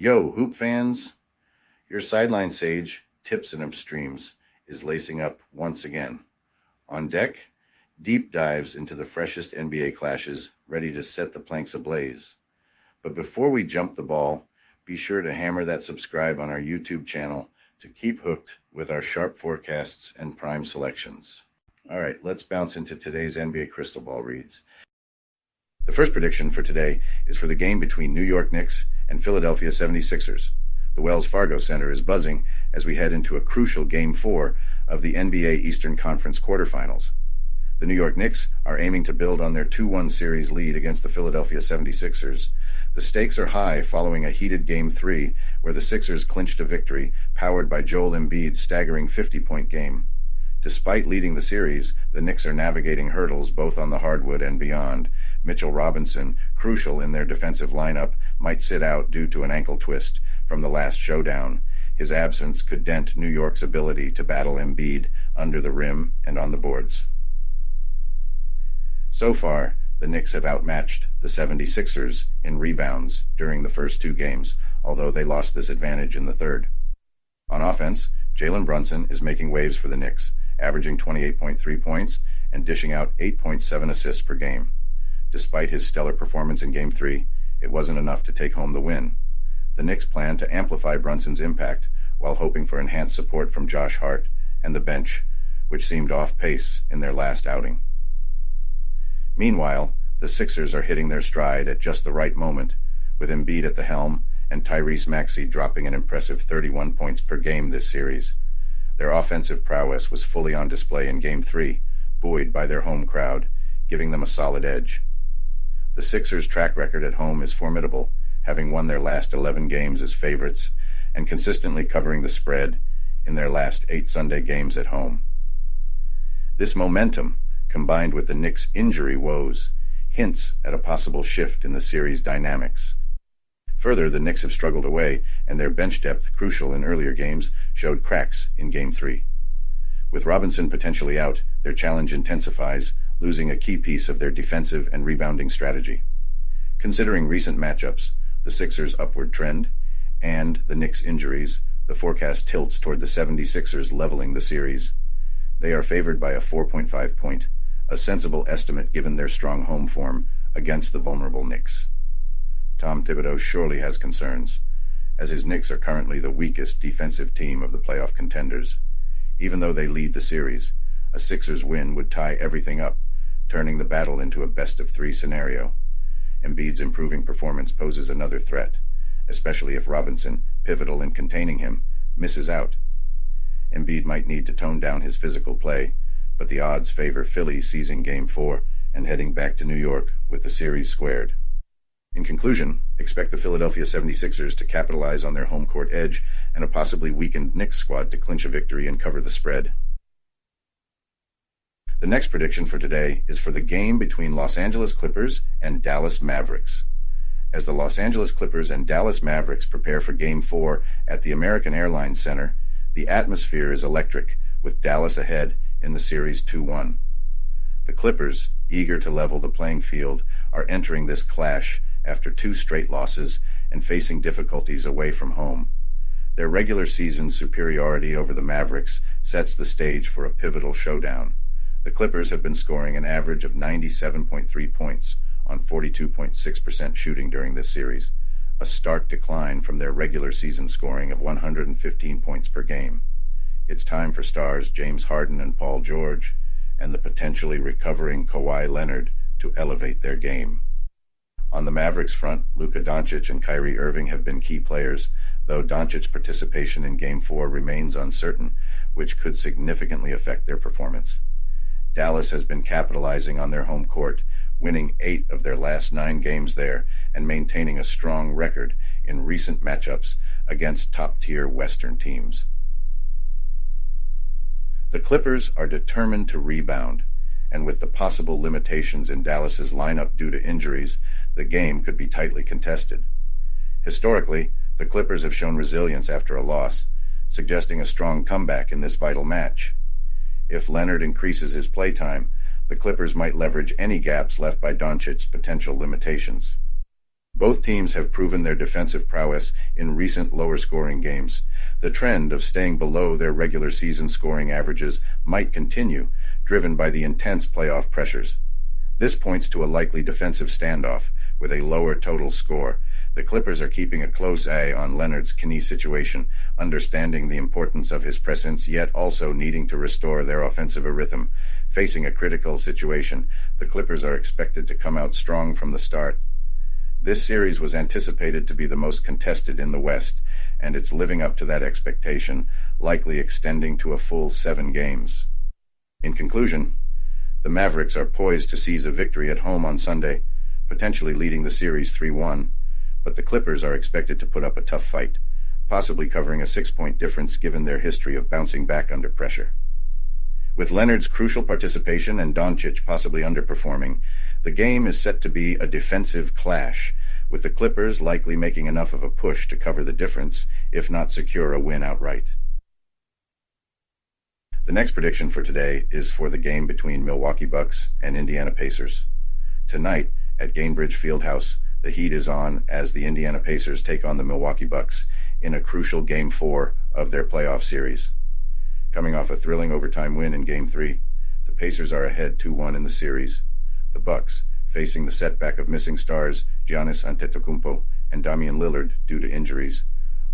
Yo, hoop fans! Your sideline sage, Tips and Upstreams, is lacing up once again. On deck, deep dives into the freshest NBA clashes, ready to set the planks ablaze. But before we jump the ball, be sure to hammer that subscribe on our YouTube channel to keep hooked with our sharp forecasts and prime selections. All right, let's bounce into today's NBA crystal ball reads. The first prediction for today is for the game between New York Knicks and Philadelphia 76ers. The Wells Fargo Center is buzzing as we head into a crucial Game 4 of the NBA Eastern Conference quarterfinals. The New York Knicks are aiming to build on their 2-1 series lead against the Philadelphia 76ers. The stakes are high following a heated Game 3 where the Sixers clinched a victory powered by Joel Embiid's staggering 50-point game. Despite leading the series, the Knicks are navigating hurdles both on the hardwood and beyond. Mitchell Robinson, crucial in their defensive lineup, might sit out due to an ankle twist from the last showdown. His absence could dent New York's ability to battle Embiid under the rim and on the boards. So far, the Knicks have outmatched the 76ers in rebounds during the first two games, although they lost this advantage in the third. On offense, Jalen Brunson is making waves for the Knicks, averaging 28.3 points and dishing out 8.7 assists per game. Despite his stellar performance in Game 3, it wasn't enough to take home the win. The Knicks plan to amplify Brunson's impact while hoping for enhanced support from Josh Hart and the bench, which seemed off pace in their last outing. Meanwhile, the Sixers are hitting their stride at just the right moment, with Embiid at the helm and Tyrese Maxey dropping an impressive 31 points per game this series. Their offensive prowess was fully on display in Game 3, buoyed by their home crowd, giving them a solid edge. The Sixers' track record at home is formidable, having won their last 11 games as favorites and consistently covering the spread in their last 8 Sunday games at home. This momentum, combined with the Knicks' injury woes, hints at a possible shift in the series' dynamics. Further, the Knicks have struggled away, and their bench depth, crucial in earlier games, showed cracks in Game 3. With Robinson potentially out, their challenge intensifies, losing a key piece of their defensive and rebounding strategy. Considering recent matchups, the Sixers' upward trend, and the Knicks' injuries, the forecast tilts toward the 76ers leveling the series. They are favored by a 4.5 point, a sensible estimate given their strong home form against the vulnerable Knicks. Tom Thibodeau surely has concerns, as his Knicks are currently the weakest defensive team of the playoff contenders. Even though they lead the series, a Sixers win would tie everything up, turning the battle into a best-of-3 scenario. Embiid's improving performance poses another threat, especially if Robinson, pivotal in containing him, misses out. Embiid might need to tone down his physical play, but the odds favor Philly seizing Game 4 and heading back to New York with the series squared. In conclusion, expect the Philadelphia 76ers to capitalize on their home court edge and a possibly weakened Knicks squad to clinch a victory and cover the spread. The next prediction for today is for the game between Los Angeles Clippers and Dallas Mavericks. As the Los Angeles Clippers and Dallas Mavericks prepare for Game 4 at the American Airlines Center, the atmosphere is electric, with Dallas ahead in the series 2-1. The Clippers, eager to level the playing field, are entering this clash after 2 straight losses and facing difficulties away from home. Their regular season superiority over the Mavericks sets the stage for a pivotal showdown. The Clippers have been scoring an average of 97.3 points on 42.6% shooting during this series, a stark decline from their regular season scoring of 115 points per game. It's time for stars James Harden and Paul George, and the potentially recovering Kawhi Leonard, to elevate their game. On the Mavericks front, Luka Doncic and Kyrie Irving have been key players, though Doncic's participation in Game 4 remains uncertain, which could significantly affect their performance. Dallas has been capitalizing on their home court, winning 8 of their last 9 games there and maintaining a strong record in recent matchups against top-tier Western teams. The Clippers are determined to rebound, and with the possible limitations in Dallas's lineup due to injuries, the game could be tightly contested. Historically, the Clippers have shown resilience after a loss, suggesting a strong comeback in this vital match. If Leonard increases his playtime, the Clippers might leverage any gaps left by Doncic's potential limitations. Both teams have proven their defensive prowess in recent lower-scoring games. The trend of staying below their regular season scoring averages might continue, driven by the intense playoff pressures. This points to a likely defensive standoff, with a lower total score. The Clippers are keeping a close eye on Leonard's knee situation, understanding the importance of his presence, yet also needing to restore their offensive rhythm. Facing a critical situation, the Clippers are expected to come out strong from the start. This series was anticipated to be the most contested in the West, and it's living up to that expectation, likely extending to a full 7 games. In conclusion, the Mavericks are poised to seize a victory at home on Sunday, potentially leading the series 3-1, but the Clippers are expected to put up a tough fight, possibly covering a 6-point difference given their history of bouncing back under pressure. With Leonard's crucial participation and Doncic possibly underperforming, the game is set to be a defensive clash, with the Clippers likely making enough of a push to cover the difference, if not secure a win outright. The next prediction for today is for the game between Milwaukee Bucks and Indiana Pacers. Tonight, at Gainbridge Fieldhouse, the heat is on as the Indiana Pacers take on the Milwaukee Bucks in a crucial Game 4 of their playoff series. Coming off a thrilling overtime win in Game 3, the Pacers are ahead 2-1 in the series. The Bucks, facing the setback of missing stars Giannis Antetokounmpo and Damian Lillard due to injuries,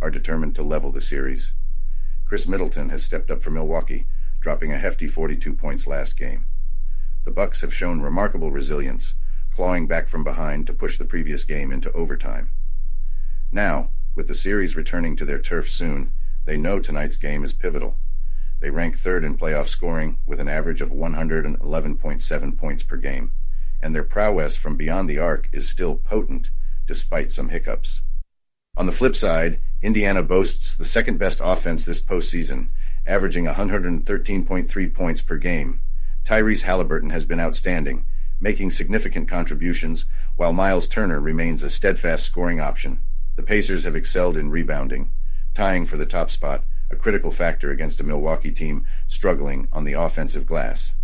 are determined to level the series. Chris Middleton has stepped up for Milwaukee, dropping a hefty 42 points last game. The Bucks have shown remarkable resilience, clawing back from behind to push the previous game into overtime. Now, with the series returning to their turf soon, they know tonight's game is pivotal. They rank third in playoff scoring with an average of 111.7 points per game, and their prowess from beyond the arc is still potent despite some hiccups. On the flip side, Indiana boasts the second-best offense this postseason, averaging 113.3 points per game. Tyrese Halliburton has been outstanding, making significant contributions, while Miles Turner remains a steadfast scoring option. The Pacers have excelled in rebounding, tying for the top spot, a critical factor against a Milwaukee team struggling on the offensive glass.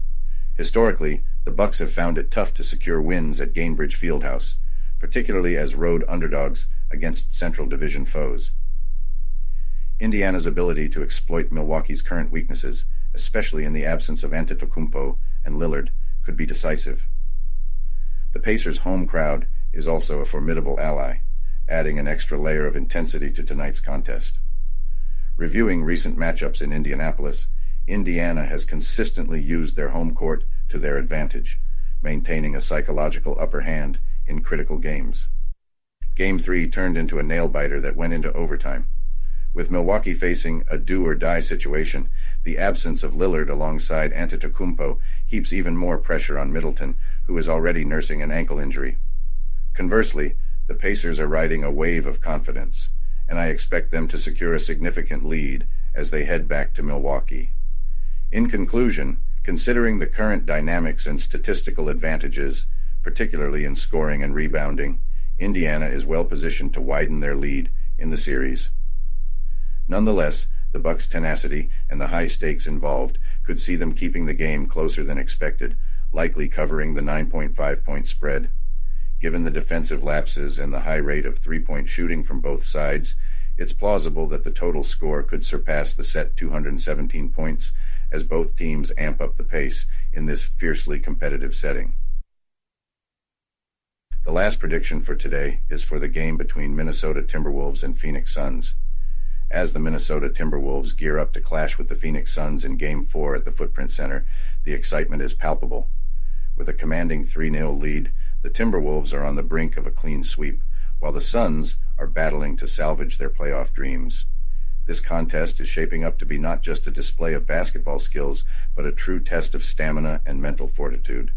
Historically, the Bucks have found it tough to secure wins at Gainbridge Fieldhouse, particularly as road underdogs against Central Division foes. Indiana's ability to exploit Milwaukee's current weaknesses, especially in the absence of Antetokounmpo and Lillard, could be decisive. The Pacers' home crowd is also a formidable ally, adding an extra layer of intensity to tonight's contest. Reviewing recent matchups in Indianapolis, Indiana has consistently used their home court to their advantage, maintaining a psychological upper hand in critical games. Game 3 turned into a nail-biter that went into overtime. With Milwaukee facing a do-or-die situation, the absence of Lillard alongside Antetokounmpo heaps even more pressure on Middleton, who is already nursing an ankle injury. Conversely, the Pacers are riding a wave of confidence, and I expect them to secure a significant lead as they head back to Milwaukee. In conclusion, considering the current dynamics and statistical advantages, particularly in scoring and rebounding, Indiana is well positioned to widen their lead in the series. Nonetheless, the Bucks' tenacity and the high stakes involved could see them keeping the game closer than expected, likely covering the 9.5-point spread. Given the defensive lapses and the high rate of three-point shooting from both sides, it's plausible that the total score could surpass the set 217 points as both teams amp up the pace in this fiercely competitive setting. The last prediction for today is for the game between Minnesota Timberwolves and Phoenix Suns. As the Minnesota Timberwolves gear up to clash with the Phoenix Suns in Game 4 at the Footprint Center, the excitement is palpable. With a commanding 3-0 lead, the Timberwolves are on the brink of a clean sweep, while the Suns are battling to salvage their playoff dreams. This contest is shaping up to be not just a display of basketball skills, but a true test of stamina and mental fortitude.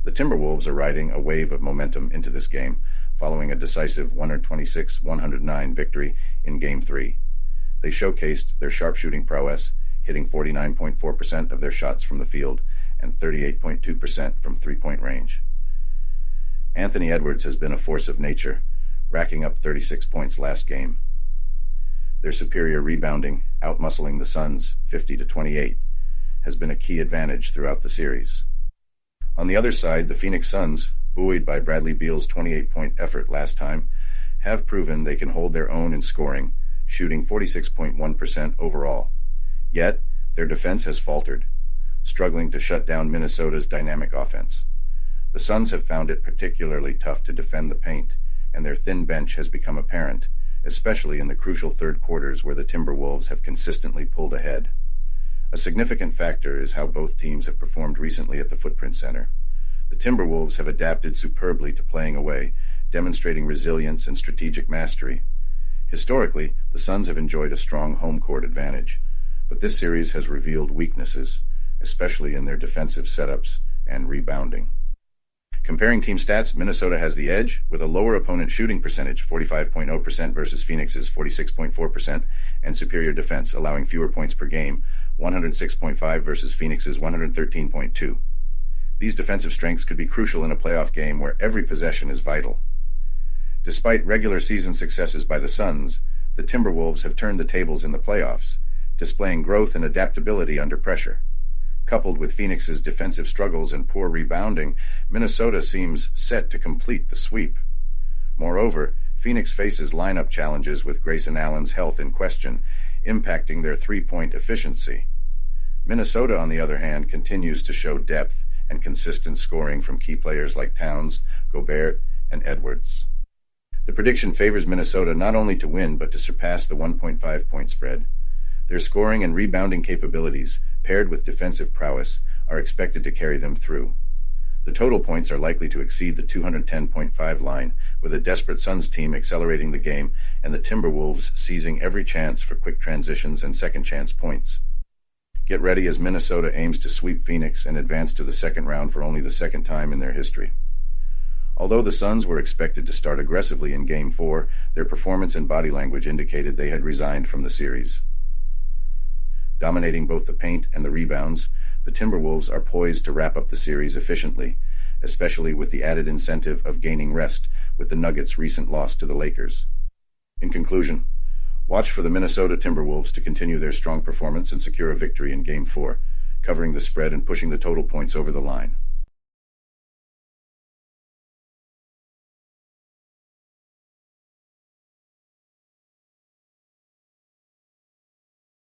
The Timberwolves are riding a wave of momentum into this game, following a decisive 126-109 victory in Game 3. They showcased their sharpshooting prowess, hitting 49.4% of their shots from the field and 38.2% from three-point range. Anthony Edwards has been a force of nature, racking up 36 points last game. Their superior rebounding, outmuscling the Suns 50-28, has been a key advantage throughout the series. On the other side, the Phoenix Suns, buoyed by Bradley Beal's 28-point effort last time, have proven they can hold their own in scoring, shooting 46.1% overall. Yet, their defense has faltered, struggling to shut down Minnesota's dynamic offense. The Suns have found it particularly tough to defend the paint, and their thin bench has become apparent, especially in the crucial third quarters where the Timberwolves have consistently pulled ahead. A significant factor is how both teams have performed recently at the Footprint Center. The Timberwolves have adapted superbly to playing away, demonstrating resilience and strategic mastery. Historically, the Suns have enjoyed a strong home court advantage, but this series has revealed weaknesses, especially in their defensive setups and rebounding. Comparing team stats, Minnesota has the edge with a lower opponent shooting percentage, 45.0% versus Phoenix's 46.4%, and superior defense, allowing fewer points per game, 106.5 versus Phoenix's 113.2. These defensive strengths could be crucial in a playoff game where every possession is vital. Despite regular season successes by the Suns, the Timberwolves have turned the tables in the playoffs, displaying growth and adaptability under pressure. Coupled with Phoenix's defensive struggles and poor rebounding, Minnesota seems set to complete the sweep. Moreover, Phoenix faces lineup challenges with Grayson Allen's health in question, impacting their three-point efficiency. Minnesota, on the other hand, continues to show depth and consistent scoring from key players like Towns, Gobert, and Edwards. The prediction favors Minnesota not only to win but to surpass the 1.5-point spread. Their scoring and rebounding capabilities, paired with defensive prowess, are expected to carry them through. The total points are likely to exceed the 210.5 line, with a desperate Suns team accelerating the game and the Timberwolves seizing every chance for quick transitions and second-chance points. Get ready as Minnesota aims to sweep Phoenix and advance to the second round for only the second time in their history. Although the Suns were expected to start aggressively in Game 4, their performance and body language indicated they had resigned from the series. Dominating both the paint and the rebounds, the Timberwolves are poised to wrap up the series efficiently, especially with the added incentive of gaining rest with the Nuggets' recent loss to the Lakers. In conclusion, watch for the Minnesota Timberwolves to continue their strong performance and secure a victory in Game 4, covering the spread and pushing the total points over the line.